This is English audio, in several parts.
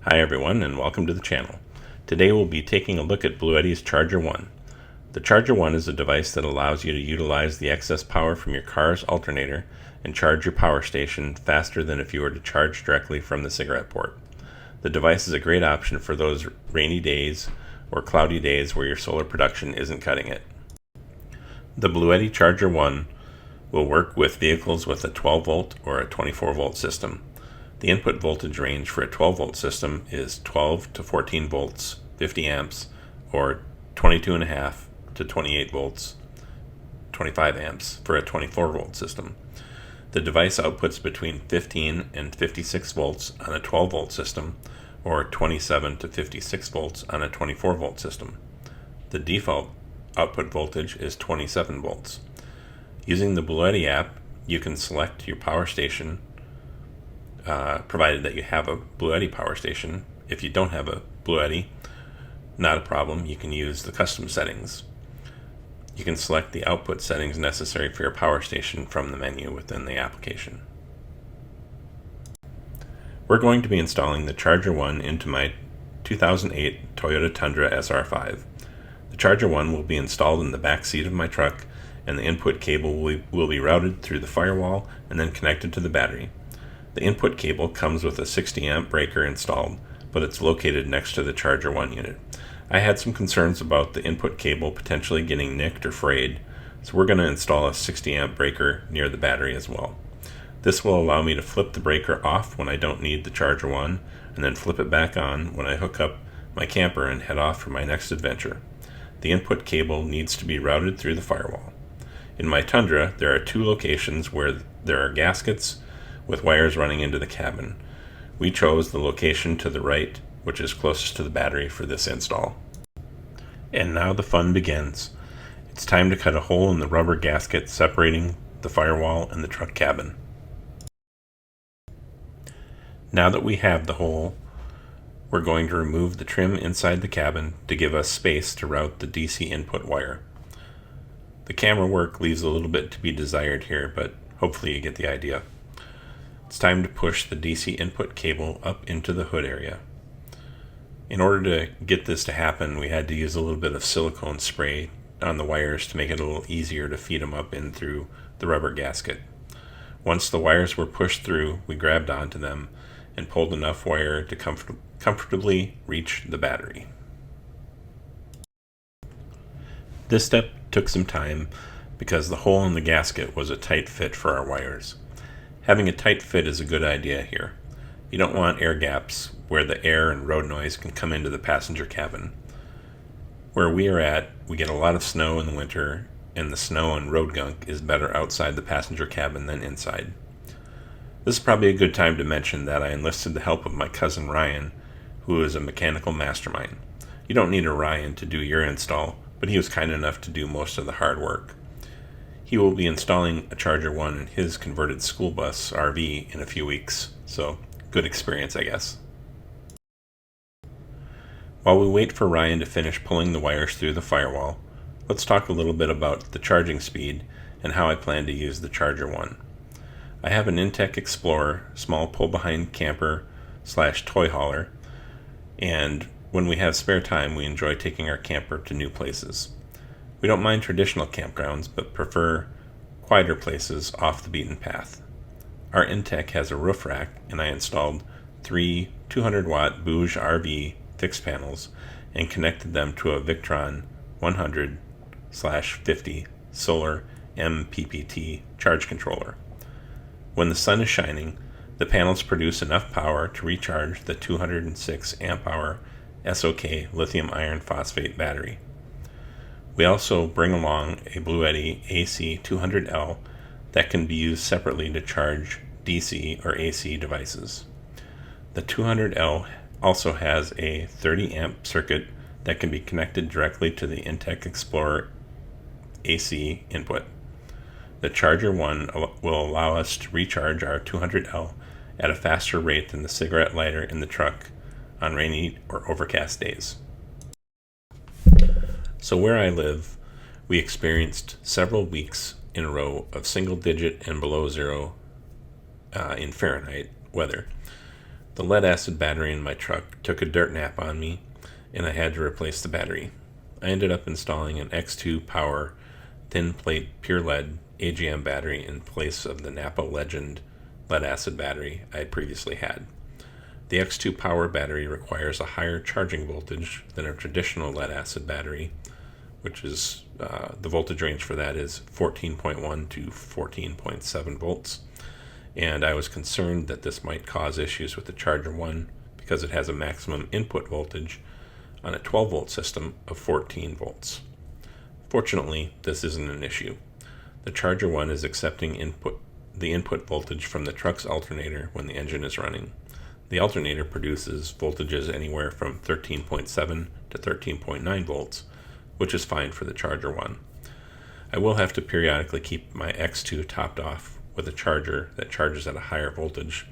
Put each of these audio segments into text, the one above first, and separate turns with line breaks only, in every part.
Hi everyone and welcome to the channel. Today we'll be taking a look at Bluetti's Charger 1. The Charger 1 is a device that allows you to utilize the excess power from your car's alternator and charge your power station faster than if you were to charge directly from the cigarette port. The device is a great option for those rainy days or cloudy days where your solar production isn't cutting it. The Bluetti Charger 1 will work with vehicles with a 12 volt or a 24 volt system. The input voltage range for a 12 volt system is 12 to 14 volts, 50 amps, or 22.5 to 28 volts, 25 amps for a 24 volt system. The device outputs between 15 and 56 volts on a 12 volt system, or 27 to 56 volts on a 24 volt system. The default output voltage is 27 volts. Using the Bluetti app, you can select your power station, provided that you have a Bluetti power station. If you don't have a Bluetti, not a problem, you can use the custom settings. You can select the output settings necessary for your power station from the menu within the application. We're going to be installing the Charger 1 into my 2008 Toyota Tundra SR5. The Charger 1 will be installed in the back seat of my truck, and the input cable will be routed through the firewall and then connected to the battery. The input cable comes with a 60 amp breaker installed, but it's located next to the Charger 1 unit. I had some concerns about the input cable potentially getting nicked or frayed, so we're going to install a 60 amp breaker near the battery as well. This will allow me to flip the breaker off when I don't need the Charger 1, and then flip it back on when I hook up my camper and head off for my next adventure. The input cable needs to be routed through the firewall. In my Tundra, there are two locations where there are gaskets with wires running into the cabin. We chose the location to the right, which is closest to the battery for this install. And now the fun begins. It's time to cut a hole in the rubber gasket separating the firewall and the truck cabin. Now that we have the hole, we're going to remove the trim inside the cabin to give us space to route the DC input wire. The camera work leaves a little bit to be desired here, but hopefully you get the idea. It's time to push the DC input cable up into the hood area. In order to get this to happen, we had to use a little bit of silicone spray on the wires to make it a little easier to feed them up in through the rubber gasket. Once the wires were pushed through, we grabbed onto them and pulled enough wire to comfortably reach the battery. This step took some time because the hole in the gasket was a tight fit for our wires. Having a tight fit is a good idea here. You don't want air gaps where the air and road noise can come into the passenger cabin. Where we are at, we get a lot of snow in the winter, and the snow and road gunk is better outside the passenger cabin than inside. This is probably a good time to mention that I enlisted the help of my cousin Ryan, who is a mechanical mastermind. You don't need a Ryan to do your install, but he was kind enough to do most of the hard work. He will be installing a Charger 1 in his converted school bus RV in a few weeks, so good experience, I guess. While we wait for Ryan to finish pulling the wires through the firewall, let's talk a little bit about the charging speed and how I plan to use the Charger 1. I have an Intech Explorer, small pull-behind camper / toy hauler, and when we have spare time, we enjoy taking our camper to new places. We don't mind traditional campgrounds, but prefer quieter places off the beaten path. Our Intech has a roof rack, and I installed 3 200-watt Bouge RV fixed panels and connected them to a Victron 100/50 solar MPPT charge controller. When the sun is shining, the panels produce enough power to recharge the 206 amp hour SOK lithium iron phosphate battery. We also bring along a Bluetti AC200L that can be used separately to charge DC or AC devices. The 200L also has a 30 amp circuit that can be connected directly to the Intech Explorer AC input. The Charger 1 will allow us to recharge our 200L at a faster rate than the cigarette lighter in the truck on rainy or overcast days. So where I live, we experienced several weeks in a row of single digit and below zero in Fahrenheit weather. The lead acid battery in my truck took a dirt nap on me, and I had to replace the battery. I ended up installing an X2 Power thin plate pure lead AGM battery in place of the Napa Legend lead acid battery I previously had. The X2 Power battery requires a higher charging voltage than a traditional lead acid battery, which is the voltage range for that is 14.1 to 14.7 volts. And I was concerned that this might cause issues with the Charger 1 because it has a maximum input voltage on a 12 volt system of 14 volts. Fortunately, this isn't an issue. The Charger 1 is accepting the input voltage from the truck's alternator when the engine is running. The alternator produces voltages anywhere from 13.7 to 13.9 volts, which is fine for the Charger 1. I will have to periodically keep my X2 topped off with a charger that charges at a higher voltage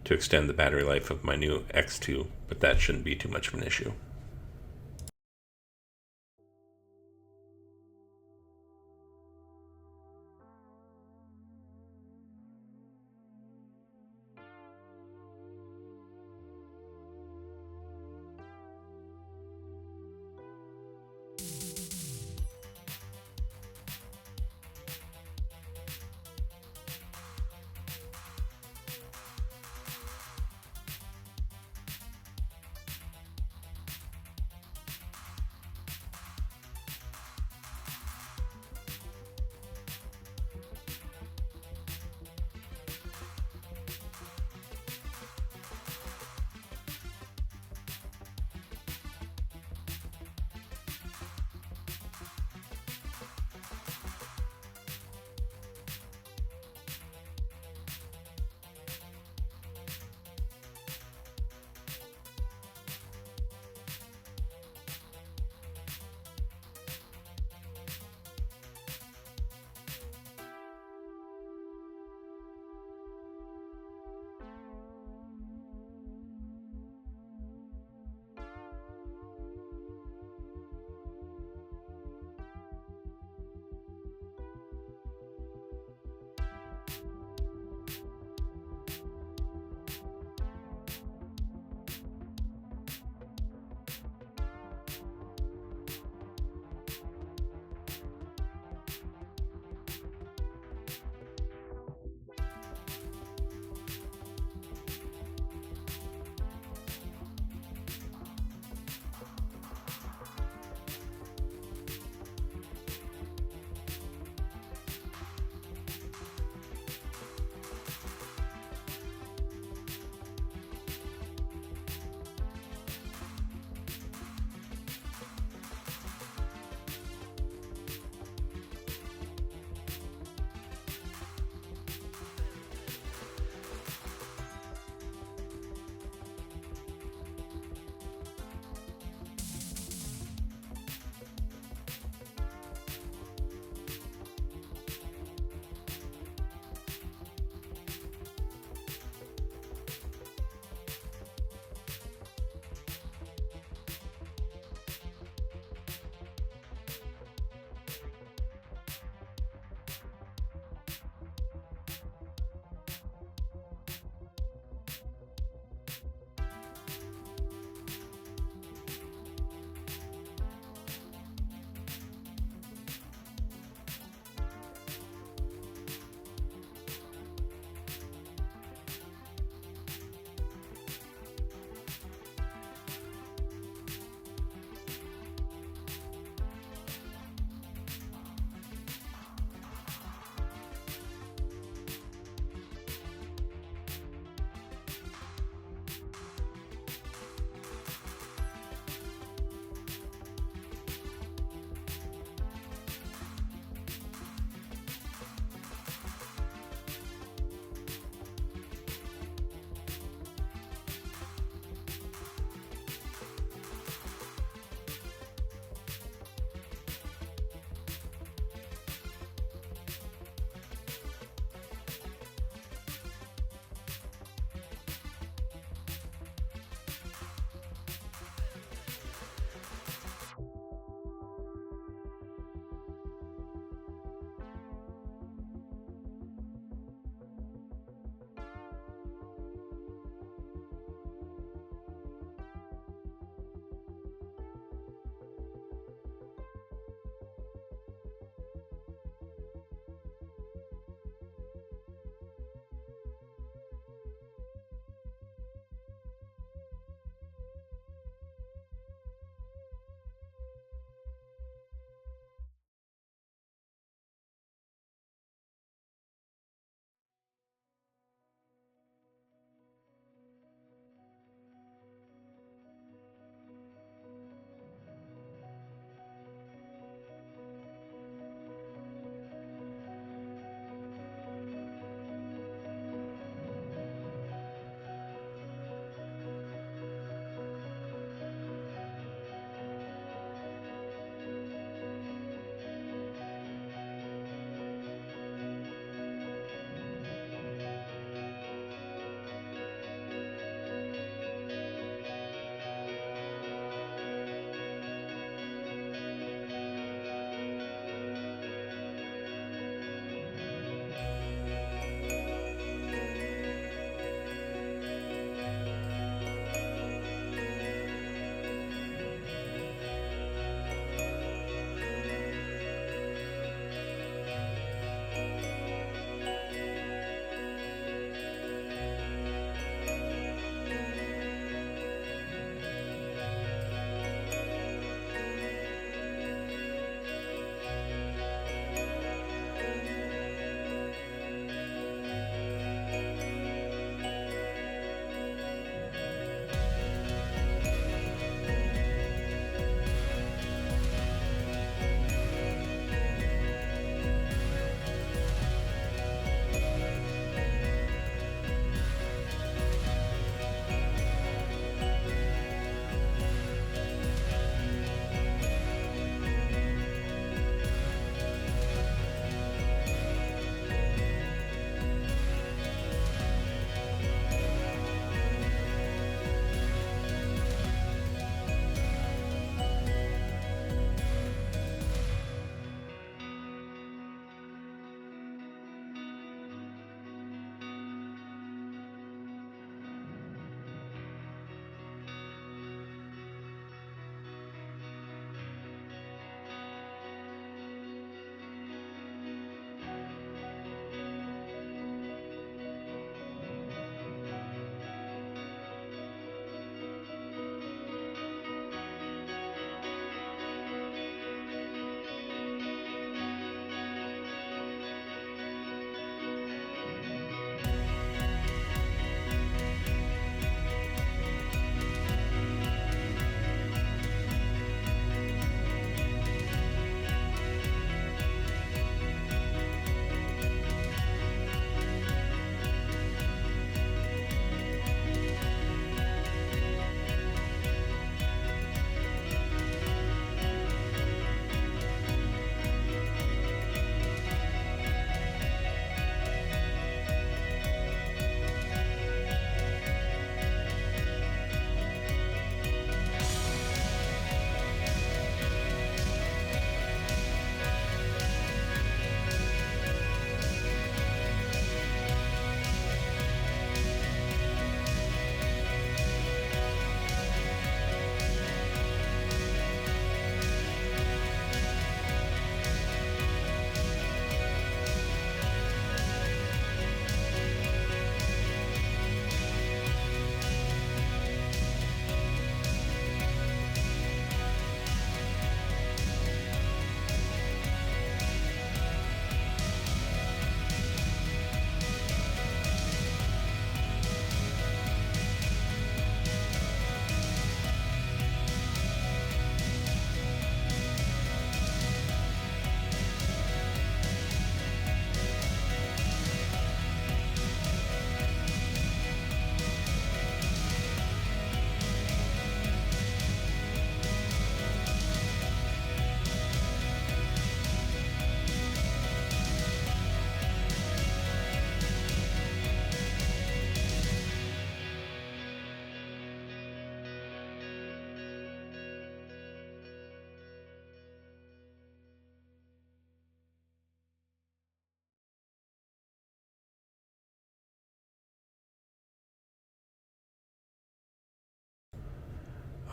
to extend the battery life of my new X2, but that shouldn't be too much of an issue.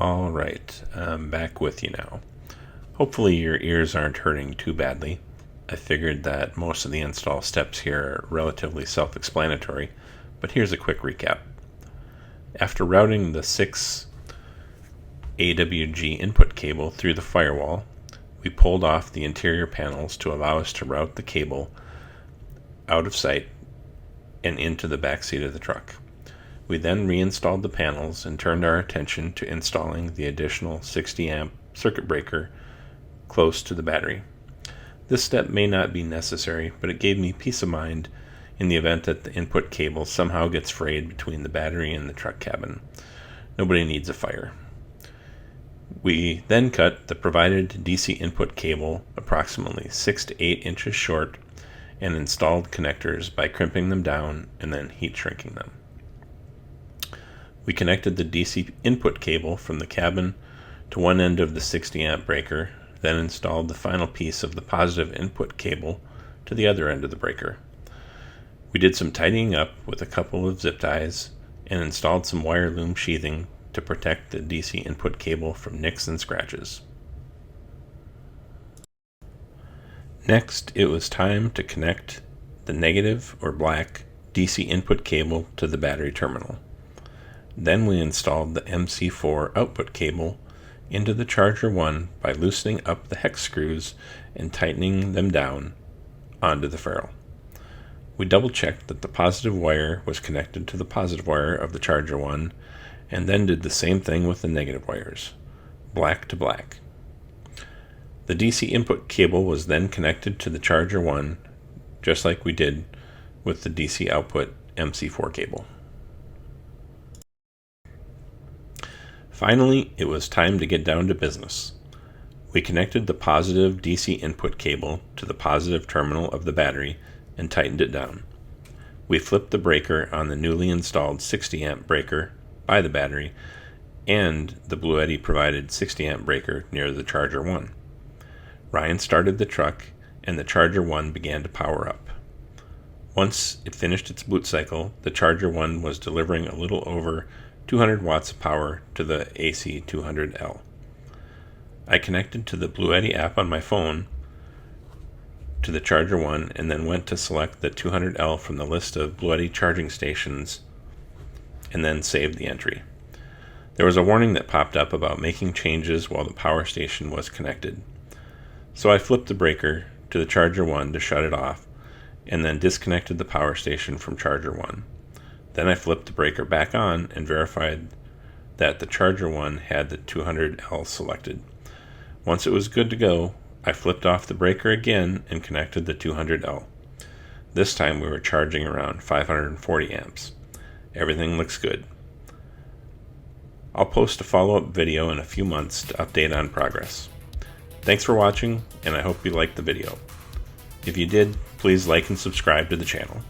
Alright, I'm back with you now. Hopefully your ears aren't hurting too badly. I figured that most of the install steps here are relatively self-explanatory, but here's a quick recap. After routing the 6 AWG input cable through the firewall, we pulled off the interior panels to allow us to route the cable out of sight and into the back seat of the truck. We then reinstalled the panels and turned our attention to installing the additional 60 amp circuit breaker close to the battery. This step may not be necessary, but it gave me peace of mind in the event that the input cable somehow gets frayed between the battery and the truck cabin. Nobody needs a fire. We then cut the provided DC input cable approximately 6 to 8 inches short and installed connectors by crimping them down and then heat shrinking them. We connected the DC input cable from the cabin to one end of the 60 amp breaker, then installed the final piece of the positive input cable to the other end of the breaker. We did some tidying up with a couple of zip ties and installed some wire loom sheathing to protect the DC input cable from nicks and scratches. Next, it was time to connect the negative or black DC input cable to the battery terminal. Then we installed the MC4 output cable into the Charger 1 by loosening up the hex screws and tightening them down onto the ferrule. We double-checked that the positive wire was connected to the positive wire of the Charger 1 and then did the same thing with the negative wires, black to black. The DC input cable was then connected to the Charger 1 just like we did with the DC output MC4 cable. Finally, it was time to get down to business. We connected the positive DC input cable to the positive terminal of the battery and tightened it down. We flipped the breaker on the newly installed 60 amp breaker by the battery and the Bluetti provided 60 amp breaker near the Charger 1. Ryan started the truck and the Charger 1 began to power up. Once it finished its boot cycle, the Charger 1 was delivering a little over 200 watts of power to the AC200L. I connected to the Bluetti app on my phone to the Charger 1 and then went to select the 200L from the list of Bluetti charging stations and then saved the entry. There was a warning that popped up about making changes while the power station was connected. So I flipped the breaker to the Charger 1 to shut it off and then disconnected the power station from Charger 1. Then I flipped the breaker back on and verified that the Charger 1 had the 200L selected. Once it was good to go, I flipped off the breaker again and connected the 200L. This time we were charging around 540 amps. Everything looks good. I'll post a follow-up video in a few months to update on progress. Thanks for watching, and I hope you liked the video. If you did, please like and subscribe to the channel.